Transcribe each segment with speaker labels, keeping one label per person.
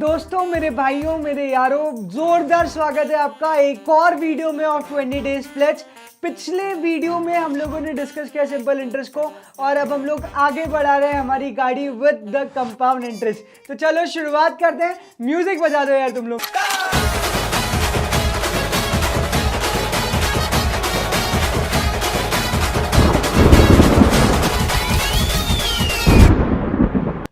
Speaker 1: दोस्तों, मेरे भाइयों, मेरे यारों, जोरदार स्वागत है आपका एक और वीडियो में ऑफ 20 डेज प्लेज। पिछले वीडियो में हम लोगों ने डिस्कस किया सिंपल इंटरेस्ट को और अब हम लोग आगे बढ़ा रहे हैं हमारी गाड़ी विद द कंपाउंड इंटरेस्ट। तो चलो शुरुआत करते हैं। म्यूजिक बजा दो यार तुम लोग।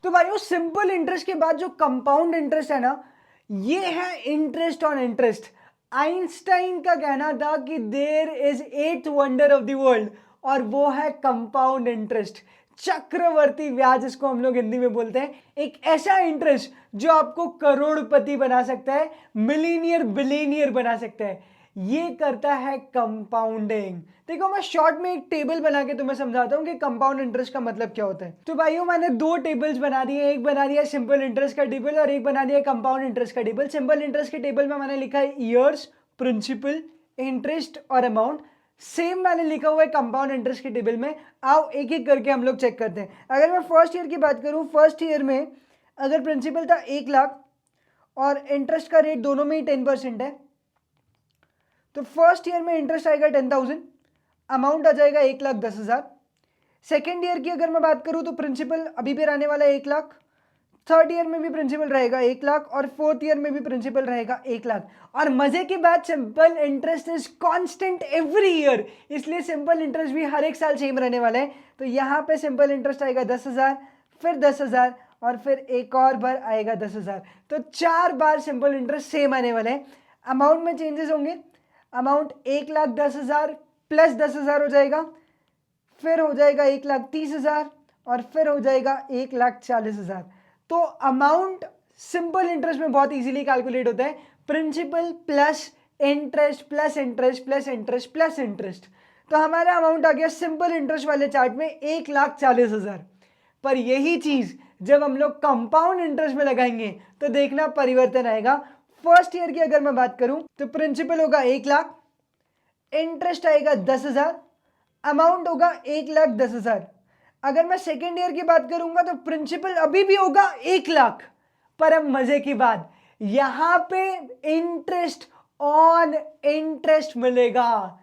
Speaker 1: तो भाइयों, सिंपल इंटरेस्ट के बाद जो कंपाउंड इंटरेस्ट है ना, ये है इंटरेस्ट ऑन इंटरेस्ट। आइंस्टाइन का कहना था कि there is eighth wonder of the world और वो है कंपाउंड इंटरेस्ट, चक्रवर्ती ब्याज इसको हम लोग हिंदी में बोलते हैं। एक ऐसा इंटरेस्ट जो आपको करोड़पति बना सकता है, मिलीनियर बिलीनियर बना सकता है। ये करता है कंपाउंडिंग। देखो, मैं शॉर्ट में एक टेबल बना के तुम्हें समझाता हूँ कि कंपाउंड इंटरेस्ट का मतलब क्या होता है। तो भाइयों, मैंने दो टेबल्स बना दी है। एक बना दिया सिंपल इंटरेस्ट का टेबल और एक बना दिया कंपाउंड इंटरेस्ट का टेबल। सिंपल इंटरेस्ट के टेबल में मैंने लिखा है ईयर्स, प्रिंसिपल, इंटरेस्ट और अमाउंट। सेम मैंने लिखा हुआ है कंपाउंड इंटरेस्ट के टेबल में। आओ एक एक करके हम लोग चेक करते हैं। अगर मैं फर्स्ट ईयर की बात करूँ, फर्स्ट ईयर में अगर प्रिंसिपल था 1 लाख और इंटरेस्ट का रेट दोनों में ही 10% है, तो फर्स्ट ईयर में इंटरेस्ट आएगा 10,000, अमाउंट आ जाएगा 1,10,000। सेकेंड ईयर की अगर मैं बात करूं तो प्रिंसिपल अभी भी रहने वाला है 1 लाख, थर्ड ईयर में भी प्रिंसिपल रहेगा 1 लाख और फोर्थ ईयर में भी प्रिंसिपल रहेगा 1 लाख। और मजे की बात, simple interest is constant every year, इसलिए सिंपल इंटरेस्ट भी हर एक साल सेम रहने वाला है। तो यहाँ पे सिंपल इंटरेस्ट आएगा 10,000, फिर 10,000 और फिर एक और बार आएगा 10,000। तो 4 बार सिंपल इंटरेस्ट सेम आने वाले हैं। अमाउंट में चेंजेस होंगे। अमाउंट 1,10,000 प्लस 10,000 हो जाएगा, फिर हो जाएगा 1,30,000 और फिर हो जाएगा 1,40,000। तो अमाउंट सिंपल इंटरेस्ट में बहुत इजीली कैलकुलेट होता है। Principal plus interest plus interest plus interest plus interest. तो हमारा अमाउंट आ गया सिंपल इंटरेस्ट वाले चार्ट में 1,40,000। पर यही चीज जब हम लोग कंपाउंड इंटरेस्ट में लगाएंगे तो देखना परिवर्तन आएगा। फर्स्ट ईयर की अगर मैं बात करूं तो प्रिंसिपल होगा 1 लाख, इंटरेस्ट आएगा 10,000, अमाउंट होगा 1,10,000। अगर मैं सेकेंड ईयर की बात करूंगा तो प्रिंसिपल अभी भी होगा 1 लाख, पर अब मजे की बात, यहां पे इंटरेस्ट ऑन इंटरेस्ट मिलेगा।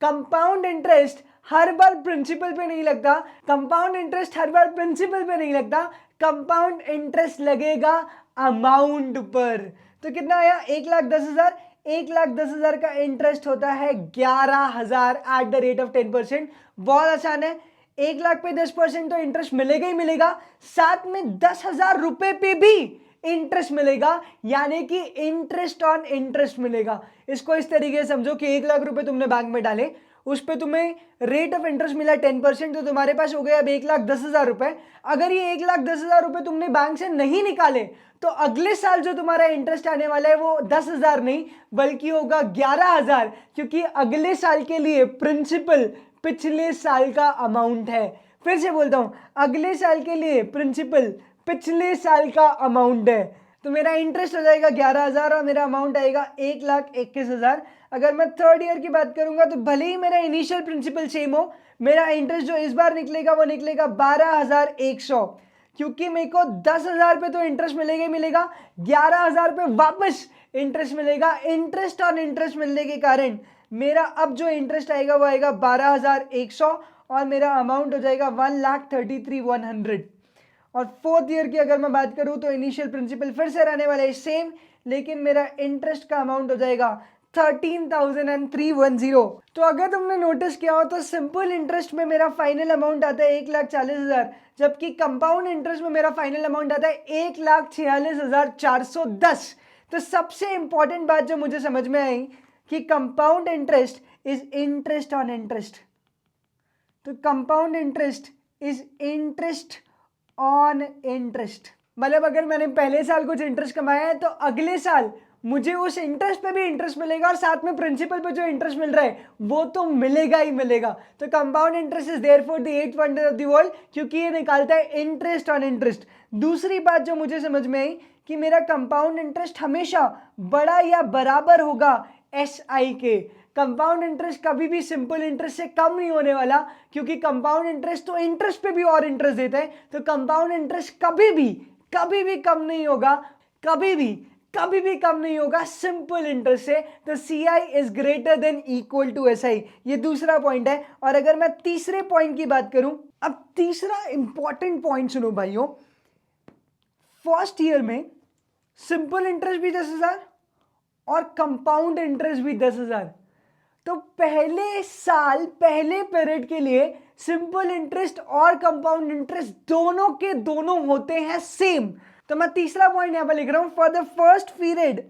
Speaker 1: कंपाउंड इंटरेस्ट हर बार प्रिंसिपल पे नहीं लगता, कंपाउंड इंटरेस्ट हर बार प्रिंसिपल पे नहीं लगता, कंपाउंड इंटरेस्ट लगेगा अमाउंट पर। तो कितना आया? 1,10,000। 1,10,000 का इंटरेस्ट होता है 11,000 एट द रेट ऑफ 10%। बहुत आसान है। 1 लाख पे 10% तो इंटरेस्ट मिलेगा ही मिलेगा, साथ में 10,000 रुपए पे भी इंटरेस्ट मिलेगा, यानी कि इंटरेस्ट ऑन इंटरेस्ट मिलेगा। इसको इस तरीके से समझो कि 1 लाख रुपए तुमने बैंक में डाले, उस पर तुम्हें रेट ऑफ इंटरेस्ट मिला 10%, तो तुम्हारे पास हो गया अब 1,10,000 रुपए। अगर ये 1,10,000 रुपए तुमने बैंक से नहीं निकाले तो अगले साल जो तुम्हारा इंटरेस्ट आने वाला है वो 10,000 नहीं बल्कि होगा 11,000, क्योंकि अगले साल के लिए प्रिंसिपल पिछले साल का अमाउंट है। फिर से बोलता हूं, अगले साल के लिए प्रिंसिपल पिछले साल का अमाउंट है। तो मेरा इंटरेस्ट हो जाएगा 11,000 और मेरा अमाउंट आएगा 1,21,000। अगर मैं थर्ड ईयर की बात करूंगा तो भले ही मेरा इनिशियल प्रिंसिपल सेम हो, मेरा इंटरेस्ट जो इस बार निकलेगा वो निकलेगा 12,100, क्योंकि मेरे को 10,000 पे तो इंटरेस्ट मिलेगा ही मिलेगा, 11,000 पे वापस इंटरेस्ट मिलेगा। इंटरेस्ट ऑन इंटरेस्ट मिलने के कारण मेरा अब जो इंटरेस्ट आएगा वो आएगा 12,100 और मेरा अमाउंट हो जाएगा 1,33,100। और फोर्थ ईयर की अगर मैं बात करूं तो इनिशियल प्रिंसिपल फिर से रहने वाला है सेम, लेकिन मेरा इंटरेस्ट का अमाउंट हो जाएगा 13,310। तो अगर तुमने नोटिस किया हो तो सिंपल इंटरेस्ट में मेरा फाइनल अमाउंट आता है 1,40,000, जबकि कंपाउंड इंटरेस्ट में मेरा फाइनल अमाउंट आता है 1,46,410। तो सबसे इंपॉर्टेंट बात जो मुझे समझ में आई कि compound interest is interest on interest. तो compound interest is interest on interest, मतलब अगर मैंने पहले साल कुछ इंटरेस्ट कमाया है तो अगले साल मुझे उस इंटरेस्ट पे भी इंटरेस्ट मिलेगा और साथ में प्रिंसिपल पे जो इंटरेस्ट मिल रहा है वो तो मिलेगा ही मिलेगा। तो compound interest is therefore the eighth wonder of the world, क्योंकि ये निकालता है इंटरेस्ट ऑन इंटरेस्ट। दूसरी बात जो मुझे समझ में आई कि मेरा कंपाउंड इंटरेस्ट हमेशा बड़ा या बराबर होगा SI के। कंपाउंड इंटरेस्ट कभी भी सिंपल इंटरेस्ट से कम नहीं होने वाला, क्योंकि कंपाउंड इंटरेस्ट तो इंटरेस्ट पे भी और इंटरेस्ट देता है। तो कंपाउंड इंटरेस्ट कभी भी कम नहीं होगा। कभी भी कम नहीं होगा सिंपल इंटरेस्ट से। तो CI is greater than equal to SI, ये दूसरा पॉइंट है। और अगर मैं तीसरे पॉइंट की बात करूं, अब तीसरा इंपॉर्टेंट पॉइंट सुनो भाइयों, फर्स्ट ईयर में सिंपल इंटरेस्ट भी 10,000 और कंपाउंड इंटरेस्ट भी 10,000। तो पहले साल पहले पीरियड के लिए सिंपल इंटरेस्ट और कंपाउंड इंटरेस्ट दोनों के दोनों होते हैं सेम। तो मैं तीसरा पॉइंट यहां पर लिख रहा हूं, for the first period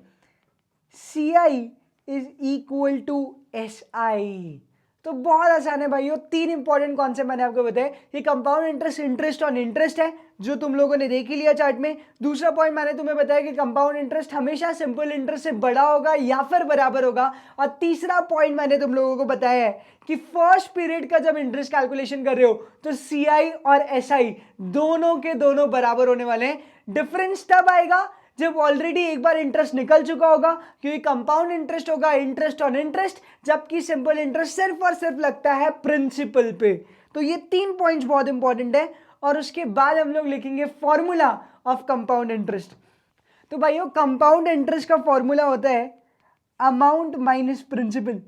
Speaker 1: CI is equal to SI। तो बहुत आसान है भाइयों, तीन इंपॉर्टेंट कॉन्सेप्ट मैंने आपको बताया। ये compound interest interest on interest है जो तुम लोगों ने देख ही लिया चार्ट में। दूसरा पॉइंट मैंने तुम्हें बताया कि कंपाउंड इंटरेस्ट हमेशा सिंपल इंटरेस्ट से बड़ा होगा या फिर बराबर होगा। और तीसरा पॉइंट मैंने तुम लोगों को बताया है कि फर्स्ट पीरियड का जब इंटरेस्ट कैलकुलेशन कर रहे हो तो CI और SI दोनों के दोनों बराबर होने वाले हैं। डिफरेंस तब आएगा जब ऑलरेडी एक बार इंटरेस्ट निकल चुका होगा, क्योंकि कंपाउंड इंटरेस्ट होगा इंटरेस्ट ऑन इंटरेस्ट, जबकि सिंपल इंटरेस्ट सिर्फ और सिर्फ लगता है प्रिंसिपल पे। तो ये तीन पॉइंट्स बहुत इंपॉर्टेंट है। और उसके बाद हम लोग लिखेंगे फॉर्मूला ऑफ कंपाउंड इंटरेस्ट। तो भाइयों कंपाउंड इंटरेस्ट का फॉर्मूला होता है अमाउंट माइनस प्रिंसिपल।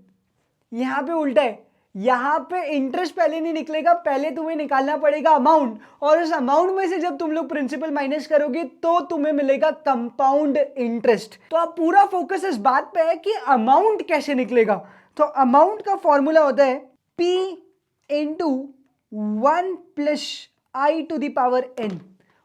Speaker 1: यहां पे उल्टा है, यहां पे इंटरेस्ट पहले नहीं निकलेगा, पहले तुम्हें निकालना पड़ेगा अमाउंट, और उस अमाउंट में से जब तुम लोग प्रिंसिपल माइनस करोगे तो तुम्हें मिलेगा कंपाउंड इंटरेस्ट। तो अब पूरा फोकस इस बात पे है कि अमाउंट कैसे निकलेगा। तो अमाउंट का फॉर्मूला होता है P into 1 plus I to the power N।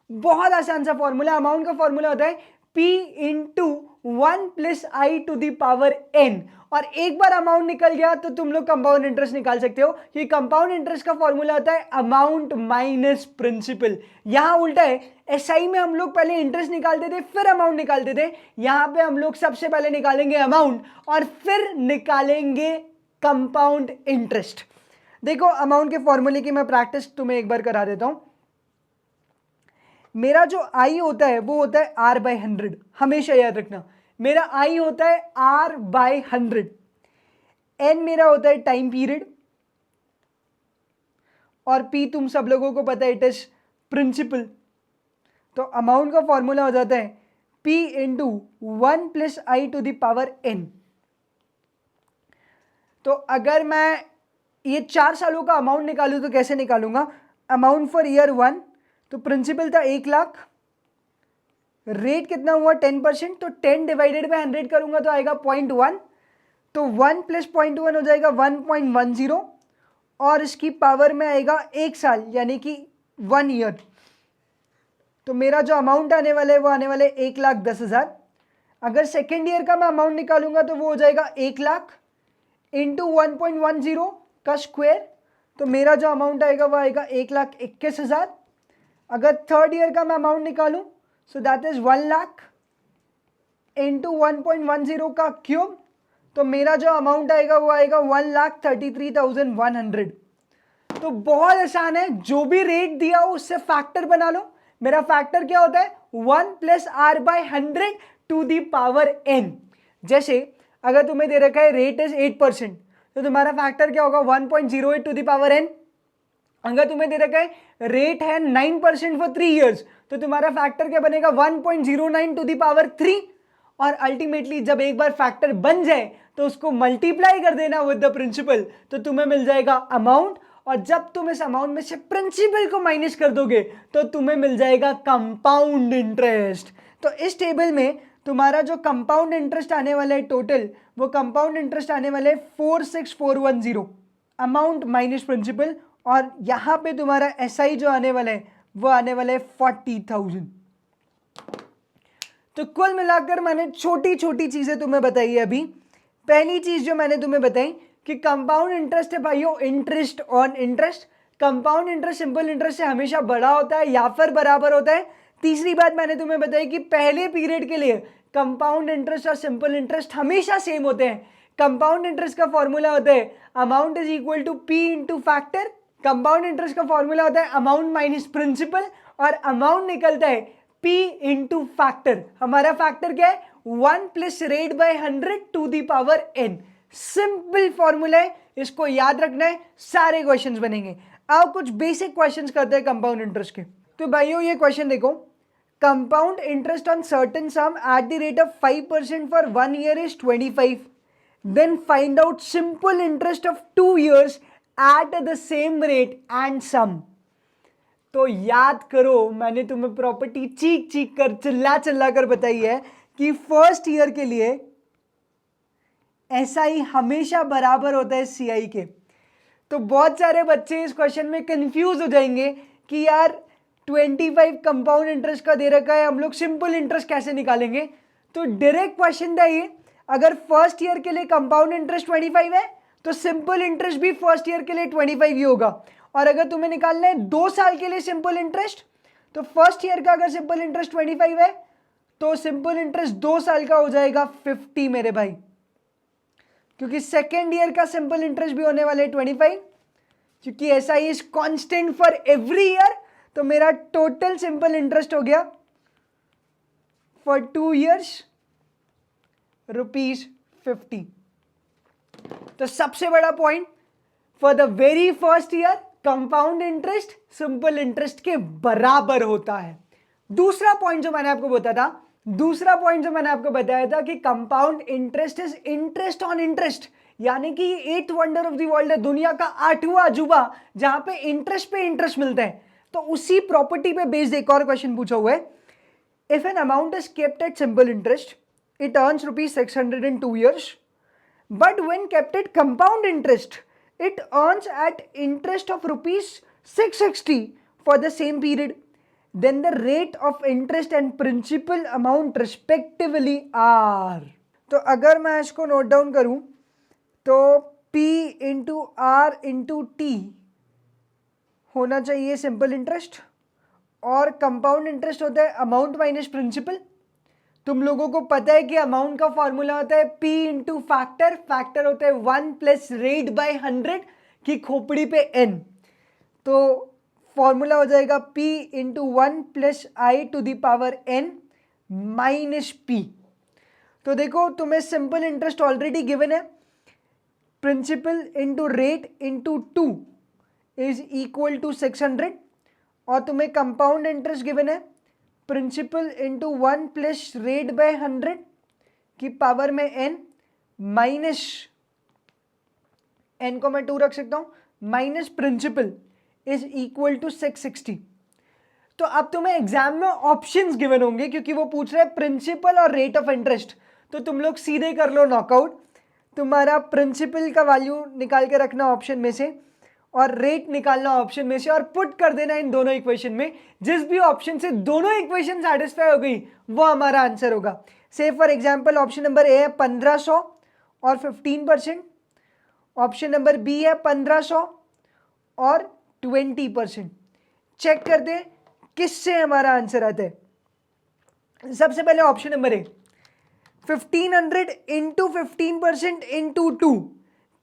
Speaker 1: बहुत आसान सा फॉर्मूला, अमाउंट का फॉर्मूला होता है P into 1 plus I to the power N। और एक बार अमाउंट निकल गया तो तुम लोग कंपाउंड इंटरेस्ट निकाल सकते हो। ये कंपाउंड इंटरेस्ट का फॉर्मूला होता है अमाउंट माइनस प्रिंसिपल। यहां उल्टा है, SI में हम लोग पहले इंटरेस्ट निकालते थे फिर अमाउंट निकालते थे, यहां पे हम लोग सबसे पहले निकालेंगे अमाउंट और फिर निकालेंगे कंपाउंड इंटरेस्ट। देखो अमाउंट के फॉर्मूले की मैं प्रैक्टिस तुम्हें एक बार करा देता हूं। मेरा जो I होता है वो होता है R/100, हमेशा याद रखना। मेरा I होता है R/100। N मेरा होता है टाइम पीरियड, और P तुम सब लोगों को पता है इट इज प्रिंसिपल। तो अमाउंट का फॉर्मूला हो जाता है P into 1 plus I to the power N। तो अगर मैं ये 4 सालों का अमाउंट निकालूं तो कैसे निकालूंगा? अमाउंट फॉर ईयर 1, तो प्रिंसिपल था 1 लाख, रेट कितना हुआ 10%, तो 10 डिवाइडेड बाय 100 करूंगा तो आएगा 0.1, तो 1 प्लस 0.1 हो जाएगा 1.10, और इसकी पावर में आएगा 1 साल यानी कि 1 ईयर। तो मेरा जो अमाउंट आने वाला है वो आने वाला है 1,10,000। अगर सेकेंड ईयर का मैं अमाउंट निकालूंगा तो वो हो जाएगा 1 लाख इंटू 1.10 का स्क्वायर, तो मेरा जो अमाउंट आएगा वो आएगा 1,21,000। अगर थर्ड ईयर का मैं अमाउंट निकालूं so that is 1 lakh into 1.10 का क्यूब, तो मेरा जो अमाउंट आएगा वो आएगा 1,33,100। तो बहुत आसान है, जो भी रेट दिया हो उससे फैक्टर बना लो। मेरा फैक्टर क्या होता है 1 plus R/100 to the power N। जैसे अगर तुम्हें दे रखा है रेट इज 8%, तो तुम्हारा फैक्टर क्या होगा 1.08 टू द पावर N। अगर तुम्हें दे रखा है रेट है 9% फॉर 3 इयर्स, तो तुम्हारा फैक्टर क्या बनेगा 1.09 टू द पावर 3। और अल्टीमेटली जब एक बार फैक्टर बन जाए तो उसको मल्टीप्लाई कर देना विद द प्रिंसिपल, तो तुम्हें मिल जाएगा अमाउंट। और जब तुम इस अमाउंट में से प्रिंसिपल को माइनस कर दोगे तो तुम्हें मिल जाएगा कंपाउंड इंटरेस्ट। तो इस टेबल में तुम्हारा जो कंपाउंड इंटरेस्ट आने वाला है टोटल, वो कंपाउंड इंटरेस्ट आने वाले 46410, अमाउंट माइनस प्रिंसिपल। और यहां पे तुम्हारा SI जो आने वाला है वो आने वाला है 40,000। तो कुल मिलाकर मैंने छोटी छोटी चीजें तुम्हें बताई है अभी। पहली चीज जो मैंने तुम्हें बताई कि कंपाउंड इंटरेस्ट है भाइयों interest on interest. Compound interest simple interest से हमेशा बड़ा होता है या फिर बराबर होता है। तीसरी बात मैंने तुम्हें बताई कि पहले पीरियड के लिए कंपाउंड इंटरेस्ट और सिंपल इंटरेस्ट हमेशा सेम होते हैं। कंपाउंड इंटरेस्ट का फॉर्मूला होता है amount is equal to P into factor. Compound interest का फॉर्मूला होता है अमाउंट माइनस प्रिंसिपल, और अमाउंट निकलता है P इंटू फैक्टर। हमारा फैक्टर क्या है 1 plus rate by 100 to the power N। Simple formula है, इसको याद रखना है, सारे क्वेश्चंस बनेंगे। अब कुछ बेसिक क्वेश्चंस करते हैं कंपाउंड इंटरेस्ट के। तो भाइयों ये क्वेश्चन देखो, compound interest on certain sum at the rate of 5% for 1 year is 25. Then find out simple interest of 2 years at the same rate and sum. तो याद करो, मैंने तुम्हें प्रॉपर्टी चीख चीख कर चिल्ला चिल्ला कर बताई है कि फर्स्ट ईयर के लिए SI हमेशा बराबर होता है CI के। तो बहुत सारे बच्चे इस क्वेश्चन में कंफ्यूज हो जाएंगे कि यार 25 कंपाउंड इंटरेस्ट का दे रखा है, हम लोग सिंपल इंटरेस्ट कैसे निकालेंगे। तो डायरेक्ट क्वेश्चन था ये, अगर फर्स्ट ईयर के लिए कंपाउंड इंटरेस्ट 25 है तो सिंपल इंटरेस्ट भी फर्स्ट ईयर के लिए 25 ही होगा। और अगर तुम्हें निकालना है 2 साल के लिए सिंपल इंटरेस्ट, तो फर्स्ट ईयर का अगर सिंपल इंटरेस्ट 25 है तो सिंपल इंटरेस्ट 2 साल का हो जाएगा 50 मेरे भाई, क्योंकि सेकेंड ईयर का सिंपल इंटरेस्ट भी होने वाला है 25, क्योंकि SI is constant for every year. तो मेरा टोटल सिंपल इंटरेस्ट हो गया फॉर 2 years ₹50। तो सबसे बड़ा point, for the very first year compound interest simple interest के बराबर होता है। दूसरा पॉइंट जो मैंने आपको बताया था कि compound interest is interest on interest, यानी कि eight wonder of the world है, दुनिया का 8वां अजूबा जहां पे इंटरेस्ट मिलता है। तो उसी प्रॉपर्टी पे बेस्ड एक और क्वेश्चन पूछा हुआ है, if an amount is kept at simple interest it earns ₹600 in 2 years, but when kept at compound interest it earns at interest of ₹660 for the same period, then the rate of interest and principal amount respectively are। तो अगर मैं इसको note down करूं तो P into R into T होना चाहिए simple interest, और compound interest होता है अमाउंट माइनस प्रिंसिपल। तुम लोगों को पता है कि अमाउंट का फॉर्मूला होता है P इंटू फैक्टर होता है 1 प्लस रेट बाय 100 की खोपड़ी पे n। तो फॉर्मूला हो जाएगा P into 1 plus I to the power n minus P। तो देखो तुम्हें सिंपल इंटरेस्ट ऑलरेडी गिवन है, principal into rate into 2 is equal to 600, और तुम्हें कंपाउंड इंटरेस्ट गिवन है principal into 1 plus rate by 100 की पावर में n माइनस n को मैं 2 रख सकता हूं minus principal is equal to 660। तो अब तुम्हें एग्जाम में ऑप्शंस गिवन होंगे, क्योंकि वो पूछ रहे हैं प्रिंसिपल और रेट ऑफ इंटरेस्ट। तो तुम लोग सीधे कर लो नॉकआउट, तुम्हारा प्रिंसिपल का वैल्यू निकाल के रखना ऑप्शन में से और रेट निकालना ऑप्शन में से, और पुट कर देना इन दोनों इक्वेशन में। जिस भी ऑप्शन से दोनों इक्वेशन सेटिस्फाई हो गई वो हमारा आंसर होगा। से फॉर एग्जांपल ऑप्शन नंबर ए है 1500 और 15%, ऑप्शन नंबर बी है 1500 और 20%। चेक कर दे किससे हमारा आंसर आता है। सबसे पहले option number A 1500 into 15% into 2,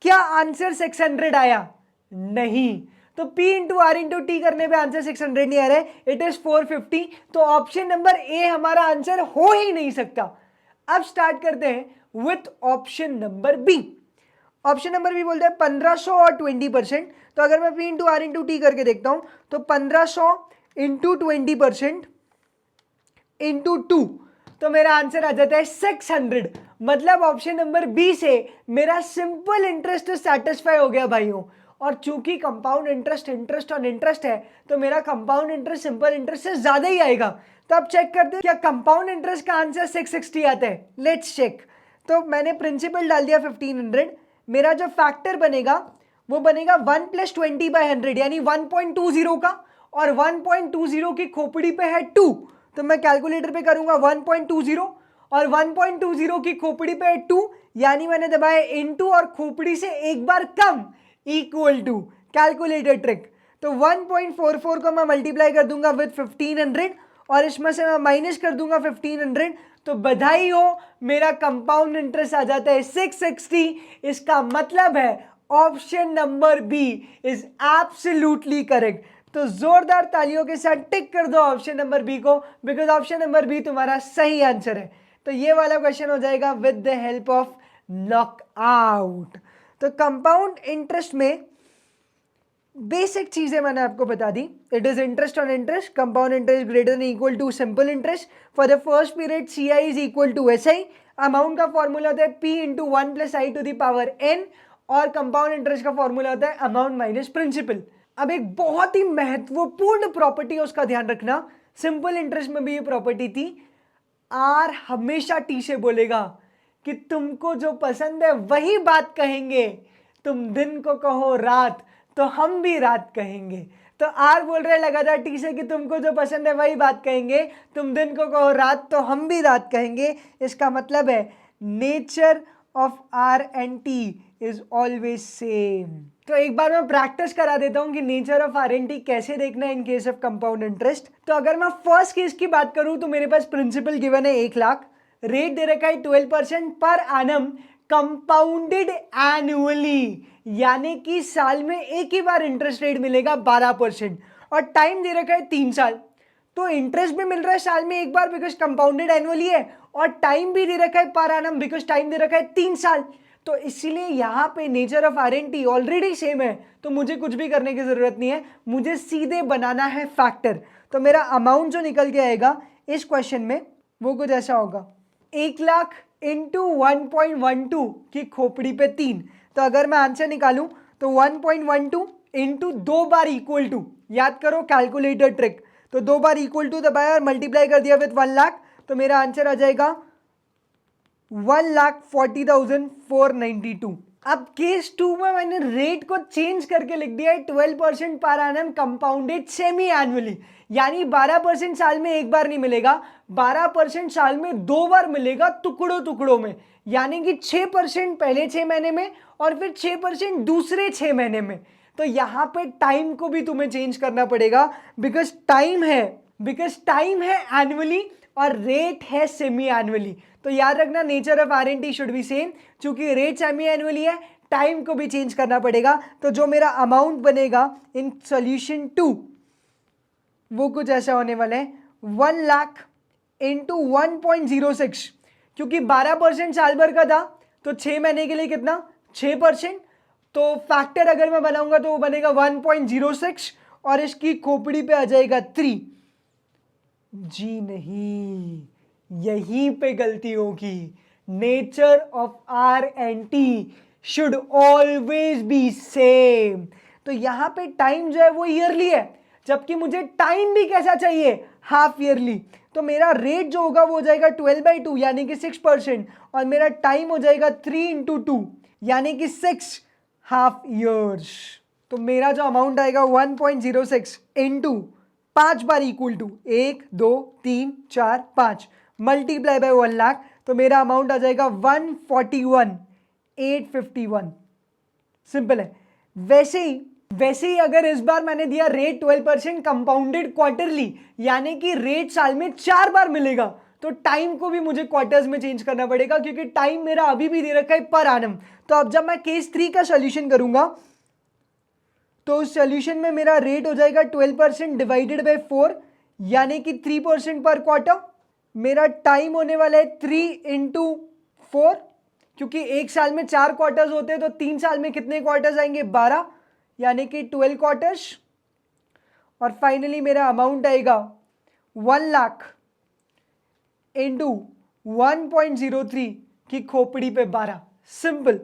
Speaker 1: क्या आंसर 600 आया? नहीं। तो P into R into T करने पे आंसर 600 नहीं आ रहा है, इट इज 450। तो ऑप्शन नंबर ए हमारा आंसर हो ही नहीं सकता। अब स्टार्ट करते हैं with option number B. Option number B बोलते हैं 1500 और 20%। तो अगर मैं P into R into T करके देखता हूं तो 1500 इंटू 20% इंटू 2, तो मेरा आंसर आ जाता है 600। मतलब ऑप्शन नंबर बी से मेरा सिंपल इंटरेस्ट सेटिस्फाई हो गया भाइयों। और चूंकि कंपाउंड इंटरेस्ट ऑन इंटरेस्ट है तो मेरा कंपाउंड इंटरेस्ट सिंपल इंटरेस्ट से ज्यादा ही आएगा। तो अब चेक करते हैं क्या कंपाउंड इंटरेस्ट का आंसर 660 आता है। Let's check. तो मैंने प्रिंसिपल डाल दिया 1500, मेरा जो फैक्टर बनेगा वो बनेगा 1 प्लस 20/100 यानी 1.20 का, और 1.20 की खोपड़ी पे है 2, तो मैं कैलकुलेटर पे करूंगा 1.20 और 1.20 की खोपड़ी पे है 2, यानी मैंने दबाया इनटू और खोपड़ी से एक बार कम इक्वल टू कैलकुलेटर ट्रिक। तो 1.44 को मैं मल्टीप्लाई कर दूंगा विद 1500 और इसमें से मैं माइनस कर दूंगा 1500। तो बधाई हो, मेरा कंपाउंड इंटरेस्ट आ जाता है 660। इसका मतलब है option number B is absolutely correct. तो जोरदार तालियों के साथ टिक कर दो ऑप्शन नंबर बी को, बिकॉज ऑप्शन नंबर बी तुम्हारा सही आंसर है। तो ये वाला क्वेश्चन हो जाएगा with the help of knockout. तो कंपाउंड इंटरेस्ट में बेसिक चीजें मैंने आपको बता दी. It is interest on interest, compound interest greater than equal to simple interest. For the first period CI is equal to SI. Amount का formula होता है P into 1 plus I to the power N, और compound interest का formula होता है amount minus principal. अब एक बहुत ही महत्वपूर्ण प्रॉपर्टी है, उसका ध्यान रखना. सिंपल इंटरेस्ट में भी ये प्रॉपर्टी थी. R हमेशा T से बोलेगा कि तुमको जो पसंद है वही बात कहेंगे. तुम दिन को कहो रात तो हम भी रात कहेंगे. तो R बोल रहे लगातार T से कि तुमको जो पसंद है वही बात कहेंगे. तुम दिन को कहो रात तो हम भी रात कहेंगे. इसका मतलब है nature of R and T is always same. तो एक बार मैं प्रैक्टिस करा देता हूं कि nature of R and T कैसे देखना है in case of compound interest. तो अगर मैं फर्स्ट केस की बात करूं तो मेरे पास प्रिंसिपल गिवन है 1 लाख, रेट दे रखा है 12% पर एनम कंपाउंडेड एनुअली, यानी कि साल में एक ही बार इंटरेस्ट रेट मिलेगा 12%, और टाइम दे रखा है 3 साल. तो इंटरेस्ट भी मिल रहा है साल में एक बार बिकॉज कंपाउंडेड एनुअली है, और टाइम भी दे रखा है पर एनम बिकॉज टाइम दे रखा है 3 साल. तो इसीलिए यहाँ पे nature of R and T already same है, तो मुझे कुछ भी करने की जरूरत नहीं है, मुझे सीधे बनाना है फैक्टर. तो मेरा अमाउंट जो निकल के आएगा इस क्वेश्चन में वो कुछ ऐसा होगा, 1 लाख इंटू 1.12 की खोपड़ी पे 3. तो अगर मैं आंसर निकालूं तो 1.12 इंटू 2 बार इक्वल टू, याद करो कैलकुलेटर ट्रिक, तो 2 बार इक्वल टू दबाया और मल्टीप्लाई कर दिया विद 1 लाख, तो मेरा आंसर आ जाएगा 1,40,492. अब केस 2 में मैंने रेट को चेंज करके लिख दिया है 12% per annum compounded semi annually, यानी 12% साल में एक बार नहीं मिलेगा, 12% साल में 2 बार मिलेगा टुकड़ों टुकड़ों में, यानी कि 6% पहले 6 महीने में और फिर 6% दूसरे 6 महीने में. तो यहां पे टाइम को भी तुम्हें चेंज करना पड़ेगा बिकॉज टाइम है एनुअली और रेट है सेमी एनुअली. तो याद रखना nature of R and T should be same, चूंकि रेट सेमी एनुअली है, टाइम को भी चेंज करना पड़ेगा. तो जो मेरा अमाउंट बनेगा इन सॉल्यूशन 2 वो कुछ ऐसा होने वाला है 1 लाख इंटू 1.06, क्योंकि 12% साल भर का था तो 6 महीने के लिए कितना 6%. तो फैक्टर अगर मैं बनाऊंगा तो वो बनेगा 1.06 और इसकी खोपड़ी पे आ जाएगा 3. जी नहीं, यहीं पे गलती होगी. Nature of R and T should always be same. तो यहां पे टाइम जो है वो ईयरली है, जबकि मुझे टाइम भी कैसा चाहिए, हाफ ईयरली. तो मेरा रेट जो होगा वो हो जाएगा 12/2 यानी कि 6%, और मेरा टाइम हो जाएगा 3 इंटू 2 यानी कि 6 हाफ ईयर्स. तो मेरा जो अमाउंट आएगा 1.06 इंटू 5 बार equal to 1 2 3 4 5 multiply by 1 lakh, तो मेरा अमाउंट आ जाएगा 141,851. सिंपल है. वैसे ही अगर इस बार मैंने दिया रेट 12% कंपाउंडेड क्वार्टरली, यानी कि रेट साल में 4 बार मिलेगा, तो टाइम को भी मुझे क्वार्टर्स में चेंज करना पड़ेगा क्योंकि टाइम मेरा अभी भी दे रखा है पर एनम. तो अब जब मैं केस 3 का सॉल्यूशन करूंगा तो उस सॉल्यूशन में मेरा रेट हो जाएगा 12% डिवाइडेड बाय 4 यानी कि 3% पर क्वार्टर. मेरा टाइम होने वाला है 3 इंटू 4, क्योंकि एक साल में 4 क्वार्टर्स होते हैं, तो 3 साल में कितने क्वार्टर्स आएंगे 12 यानी कि 12 क्वार्टर्स. और फाइनली मेरा अमाउंट आएगा 1 लाख इंटू 1.03 की खोपड़ी पे 12. सिंपल.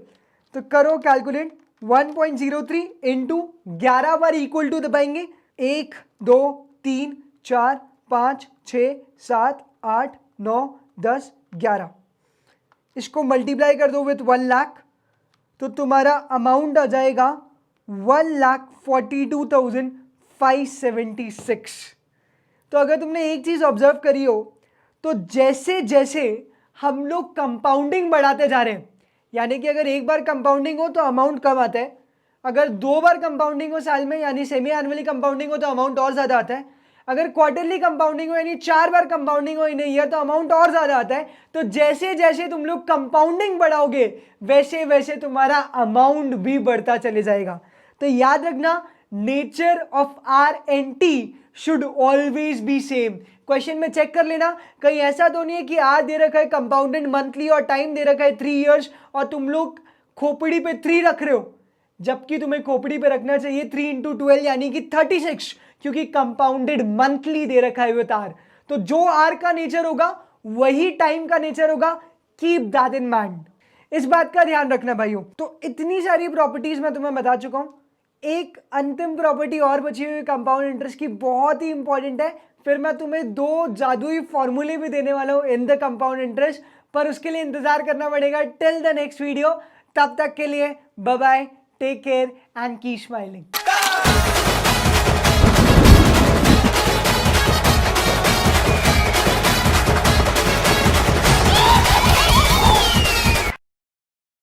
Speaker 1: तो करो कैलकुलेट. 1.03 इंटू 11 बार इक्वल टू दबाएंगे, 1 2 3 4 5 6 7 8 9 10 11. इसको मल्टीप्लाई कर दो विथ 1 लाख, तो तुम्हारा अमाउंट आ जाएगा 1,42,576. तो अगर तुमने एक चीज ऑब्जर्व करी हो तो जैसे जैसे हम लोग कंपाउंडिंग बढ़ाते जा रहे हैं, यानी कि अगर एक बार कंपाउंडिंग हो तो अमाउंट कम आता है, अगर 2 बार कंपाउंडिंग हो साल में यानी सेमी एनुअली कंपाउंडिंग हो तो अमाउंट और ज्यादा आता है, अगर क्वार्टरली कंपाउंडिंग हो यानी 4 बार कंपाउंडिंग हो इन ईयर तो अमाउंट और ज्यादा आता है. तो जैसे जैसे तुम लोग कंपाउंडिंग बढ़ाओगे वैसे वैसे तुम्हारा अमाउंट भी बढ़ता चले जाएगा. तो याद रखना nature of R and T should always be same. Question में चेक कर लेना कहीं ऐसा तो नहीं है कि R दे रखा है कंपाउंडेड मंथली और टाइम दे रखा है 3 इयर्स और तुम लोग खोपड़ी पे 3 रख रहे हो. जबकि तुम्हें खोपड़ी पे रखना चाहिए 3 into 12 यानी कि 36, क्योंकि कंपाउंडेड मंथली दे रखा है विद आर। तो जो आर का नेचर होगा वही टाइम का नेचर होगा। कीप दैट इन माइंड, इस बात का ध्यान रखना भाइयों। तो इतनी सारी प्रॉपर्टीज मैं तुम्हें बता चुका हूं। एक अंतिम प्रॉपर्टी और बची हुई कंपाउंड इंटरेस्ट की, बहुत ही इंपॉर्टेंट है। फिर मैं तुम्हें 2 जादुई फॉर्मूले भी देने वाला हूं इन द कंपाउंड इंटरेस्ट, पर उसके लिए इंतजार करना पड़ेगा टिल द नेक्स्ट वीडियो। तब तक के लिए bye bye, take care and keep smiling.